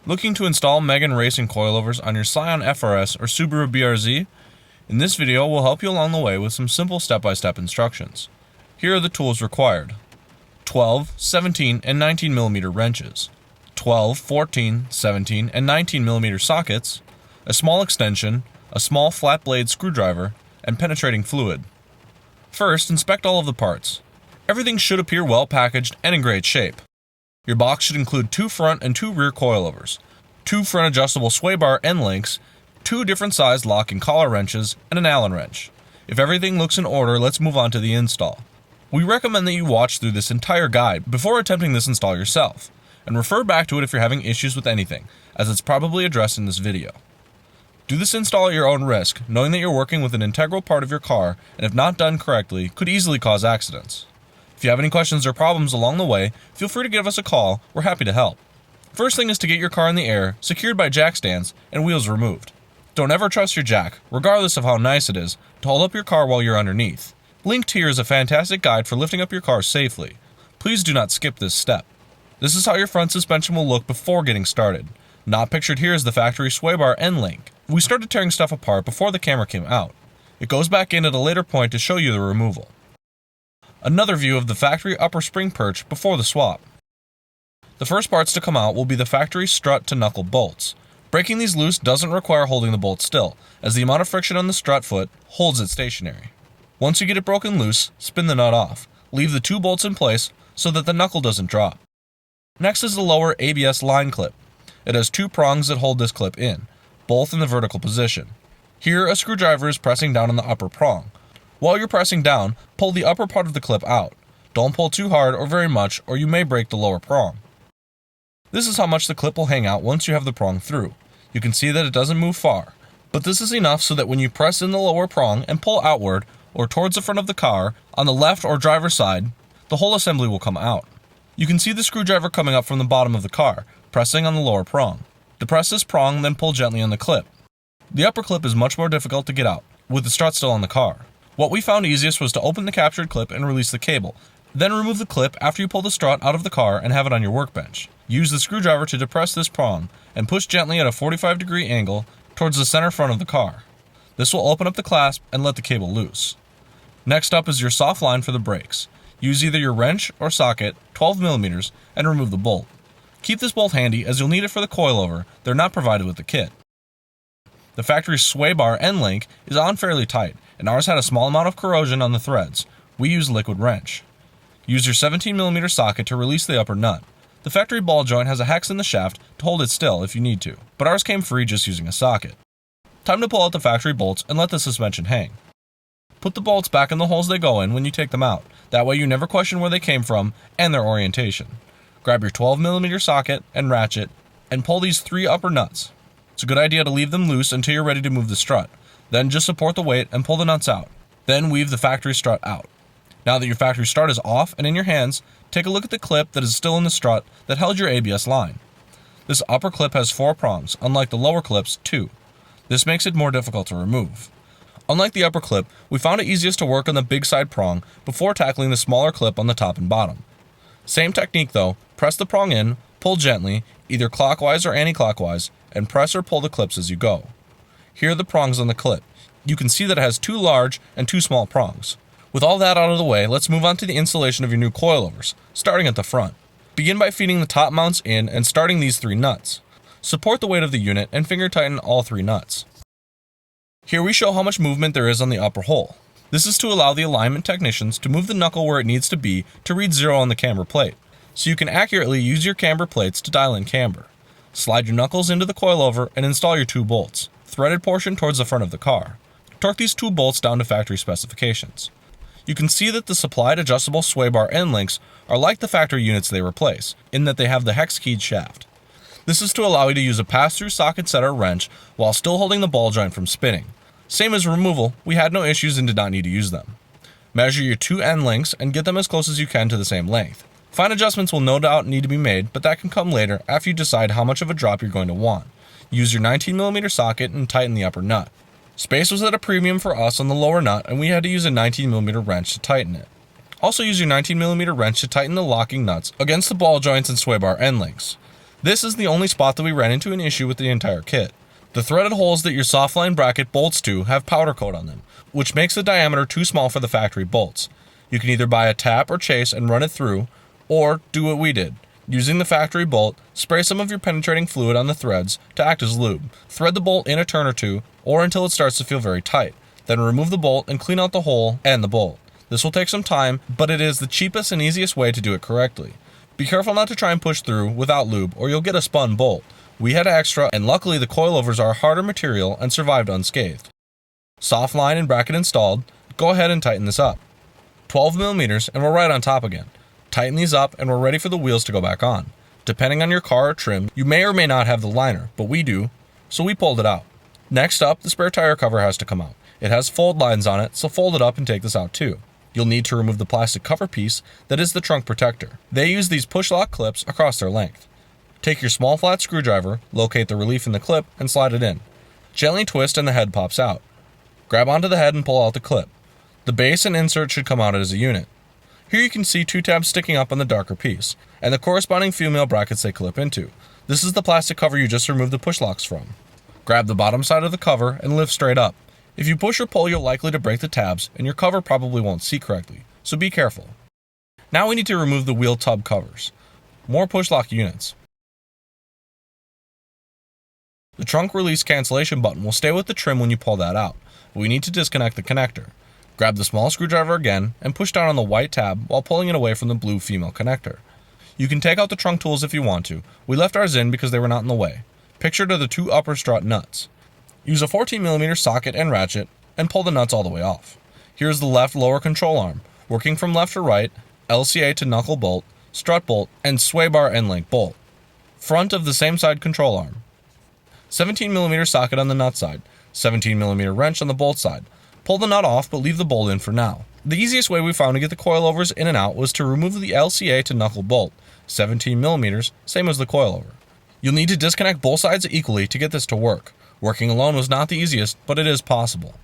Looking to install Megan racing coilovers on your Scion FRS or Subaru BRZ? In this video, we'll help you along the way with some simple step-by-step instructions. Here are the tools required: 12, 17, and 19 mm wrenches, 12, 14, 17, and 19 mm sockets, a small extension, a small flat blade screwdriver, and penetrating fluid. First, inspect all of the parts. Everything should appear well packaged and in great shape. Your box should include 2 front and 2 rear coilovers, 2 front adjustable sway bar end links, 2 different sized lock and collar wrenches, and an Allen wrench. If everything looks in order, let's move on to the install. We recommend that you watch through this entire guide before attempting this install yourself, and refer back to it if you're having issues with anything, as it's probably addressed in this video. Do this install at your own risk, knowing that you're working with an integral part of your car and if not done correctly, could easily cause accidents. If you have any questions or problems along the way, feel free to give us a call, we're happy to help. First thing is to get your car in the air, secured by jack stands, and wheels removed. Don't ever trust your jack, regardless of how nice it is, to hold up your car while you're underneath. Linked here is a fantastic guide for lifting up your car safely. Please do not skip this step. This is how your front suspension will look before getting started. Not pictured here is the factory sway bar end link. We started tearing stuff apart before the camera came out. It goes back in at a later point to show you the removal. Another view of the factory upper spring perch before the swap. The first parts to come out will be the factory strut to knuckle bolts. Breaking these loose doesn't require holding the bolt still, as the amount of friction on the strut foot holds it stationary. Once you get it broken loose, spin the nut off. Leave the 2 bolts in place so that the knuckle doesn't drop. Next is the lower ABS line clip. It has 2 prongs that hold this clip in, both in the vertical position. Here, a screwdriver is pressing down on the upper prong. While you're pressing down, pull the upper part of the clip out. Don't pull too hard or very much, or you may break the lower prong. This is how much the clip will hang out once you have the prong through. You can see that it doesn't move far, but this is enough so that when you press in the lower prong and pull outward or towards the front of the car, on the left or driver's side, the whole assembly will come out. You can see the screwdriver coming up from the bottom of the car, pressing on the lower prong. Depress this prong, then pull gently on the clip. The upper clip is much more difficult to get out, with the strut still on the car. What we found easiest was to open the captured clip and release the cable, then remove the clip after you pull the strut out of the car and have it on your workbench. Use the screwdriver to depress this prong, and push gently at a 45-degree angle towards the center front of the car. This will open up the clasp and let the cable loose. Next up is your soft line for the brakes. Use either your wrench or socket, 12 mm, and remove the bolt. Keep this bolt handy as you'll need it for the coilover. They're not provided with the kit. The factory sway bar end link is on fairly tight, and ours had a small amount of corrosion on the threads. We use liquid wrench. Use your 17 mm socket to release the upper nut. The factory ball joint has a hex in the shaft to hold it still if you need to, but ours came free just using a socket. Time to pull out the factory bolts and let the suspension hang. Put the bolts back in the holes they go in when you take them out. That way you never question where they came from and their orientation. Grab your 12 mm socket and ratchet and pull these 3 upper nuts. It's a good idea to leave them loose until you're ready to move the strut. Then just support the weight and pull the nuts out. Then weave the factory strut out. Now that your factory strut is off and in your hands, take a look at the clip that is still in the strut that held your ABS line. This upper clip has 4 prongs, unlike the lower clips 2. This makes it more difficult to remove. Unlike the upper clip, we found it easiest to work on the big side prong before tackling the smaller clip on the top and bottom. Same technique though, press the prong in, pull gently, either clockwise or anti-clockwise, and press or pull the clips as you go. Here are the prongs on the clip. You can see that it has 2 large and 2 small prongs. With all that out of the way, let's move on to the installation of your new coilovers, starting at the front. Begin by feeding the top mounts in and starting these 3 nuts. Support the weight of the unit and finger tighten all 3 nuts. Here we show how much movement there is on the upper hole. This is to allow the alignment technicians to move the knuckle where it needs to be to read 0 on the camber plate, so you can accurately use your camber plates to dial in camber. Slide your knuckles into the coilover and install your 2 bolts, threaded portion towards the front of the car. Torque these 2 bolts down to factory specifications. You can see that the supplied adjustable sway bar end links are like the factory units they replace, in that they have the hex-keyed shaft. This is to allow you to use a pass-through socket set or wrench while still holding the ball joint from spinning. Same as removal, we had no issues and did not need to use them. Measure your 2 end links and get them as close as you can to the same length. Fine adjustments will no doubt need to be made, but that can come later after you decide how much of a drop you're going to want. Use your 19 mm socket and tighten the upper nut. Space was at a premium for us on the lower nut, and we had to use a 19 mm wrench to tighten it. Also use your 19 mm wrench to tighten the locking nuts against the ball joints and sway bar end links. This is the only spot that we ran into an issue with the entire kit. The threaded holes that your softline bracket bolts to have powder coat on them, which makes the diameter too small for the factory bolts. You can either buy a tap or chase and run it through, or do what we did. Using the factory bolt, spray some of your penetrating fluid on the threads to act as lube. Thread the bolt in a turn or two, or until it starts to feel very tight. Then remove the bolt and clean out the hole and the bolt. This will take some time, but it is the cheapest and easiest way to do it correctly. Be careful not to try and push through without lube, or you'll get a spun bolt. We had extra, and luckily the coilovers are a harder material and survived unscathed. Soft line and bracket installed, go ahead and tighten this up. 12mm and we're right on top again. Tighten these up and we're ready for the wheels to go back on. Depending on your car or trim, you may or may not have the liner, but we do, so we pulled it out. Next up, the spare tire cover has to come out. It has fold lines on it, so fold it up and take this out too. You'll need to remove the plastic cover piece that is the trunk protector. They use these push lock clips across their length. Take your small flat screwdriver, locate the relief in the clip, and slide it in. Gently twist and the head pops out. Grab onto the head and pull out the clip. The base and insert should come out as a unit. Here you can see two tabs sticking up on the darker piece, and the corresponding female brackets they clip into. This is the plastic cover you just removed the push locks from. Grab the bottom side of the cover and lift straight up. If you push or pull, you're likely to break the tabs, and your cover probably won't seat correctly, so be careful. Now we need to remove the wheel tub covers. More push lock units. The trunk release cancellation button will stay with the trim when you pull that out, but we need to disconnect the connector. Grab the small screwdriver again and push down on the white tab while pulling it away from the blue female connector. You can take out the trunk tools if you want to. We left ours in because they were not in the way. Pictured are the two upper strut nuts. Use a 14mm socket and ratchet and pull the nuts all the way off. Here's the left lower control arm, working from left to right, LCA to knuckle bolt, strut bolt, and sway bar end link bolt. Front of the same side control arm. 17mm socket on the nut side, 17mm wrench on the bolt side. Pull the nut off, but leave the bolt in for now. The easiest way we found to get the coilovers in and out was to remove the LCA to knuckle bolt, 17mm, same as the coilover. You'll need to disconnect both sides equally to get this to work. Working alone was not the easiest, but it is possible.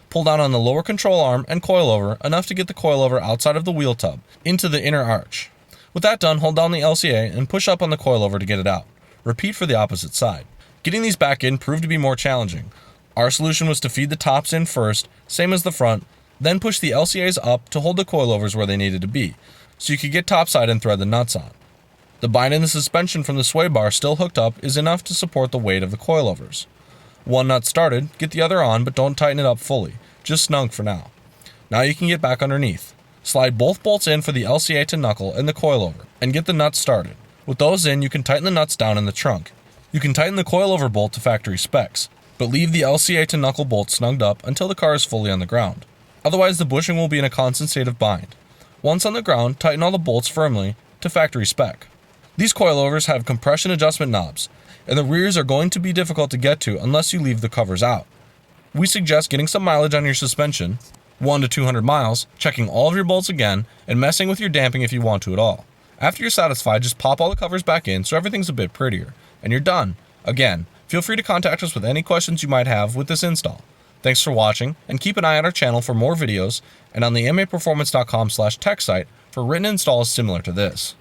Pull down on the lower control arm and coilover enough to get the coilover outside of the wheel tub, into the inner arch. With that done, hold down the LCA and push up on the coilover to get it out. Repeat for the opposite side. Getting these back in proved to be more challenging. Our solution was to feed the tops in first, same as the front, then push the LCAs up to hold the coilovers where they needed to be, so you could get topside and thread the nuts on. The bind in the suspension from the sway bar still hooked up is enough to support the weight of the coilovers. One nut started, get the other on, but don't tighten it up fully, just snug for now. Now you can get back underneath. Slide both bolts in for the LCA to knuckle and the coilover, and get the nuts started. With those in, you can tighten the nuts down in the trunk. You can tighten the coilover bolt to factory specs, but leave the LCA to knuckle bolt snugged up until the car is fully on the ground. Otherwise, the bushing will be in a constant state of bind. Once on the ground, tighten all the bolts firmly to factory spec. These coilovers have compression adjustment knobs, and the rears are going to be difficult to get to unless you leave the covers out. We suggest getting some mileage on your suspension, 1 to 200 miles, checking all of your bolts again, and messing with your damping if you want to at all. After you're satisfied, just pop all the covers back in so everything's a bit prettier, and you're done. Again, feel free to contact us with any questions you might have with this install. Thanks for watching, and keep an eye on our channel for more videos, and on the MAPerformance.com/tech site for written installs similar to this.